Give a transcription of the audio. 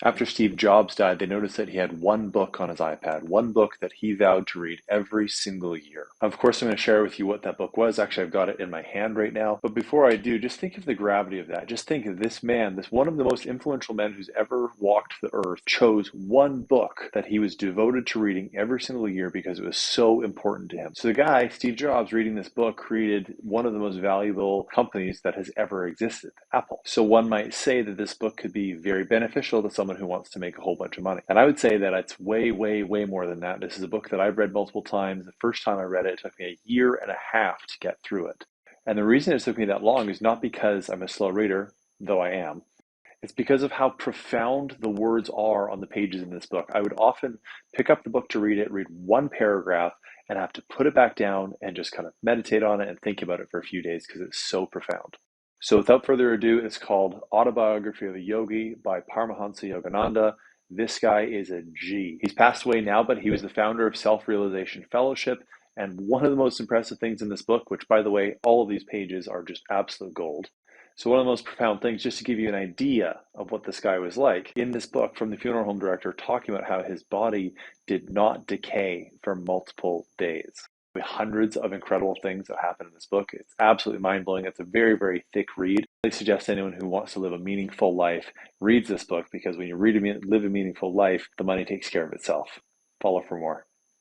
After Steve Jobs died, they noticed that he had one book on his iPad, one book that he vowed to read every single year. Of course, I'm going to share with you what that book was. Actually, I've got it in my hand right now. But before I do, just think of the gravity of that. Just think of this man, this one of the most influential men who's ever walked the earth, chose one book that he was devoted to reading every single year because it was so important to him. So the guy, Steve Jobs, reading this book created one of the most valuable companies that has ever existed, Apple. So one might say that this book could be very beneficial to someone who wants to make a whole bunch of money. And I would say that it's way, way, way more than that. This is a book that I've read multiple times. The first time I read it, it took me a year and a half to get through it. And the reason it took me that long is not because I'm a slow reader, though I am. It's because of how profound the words are on the pages in this book. I would often pick up the book to read it, read one paragraph, and have to put it back down and just kind of meditate on it and think about it for a few days because it's so profound. So without further ado, it's called Autobiography of a Yogi by Paramahansa Yogananda. This guy is a G. He's passed away now, but he was the founder of Self-Realization Fellowship. And one of the most impressive things in this book, which by the way, all of these pages are just absolute gold. So one of the most profound things, just to give you an idea of what this guy was like, in this book from the funeral home director talking about how his body did not decay for multiple days. Hundreds of incredible things that happen in this book. It's absolutely mind-blowing. It's a very, very thick read. I suggest anyone who wants to live a meaningful life reads this book because when you live a meaningful life, the money takes care of itself. Follow for more.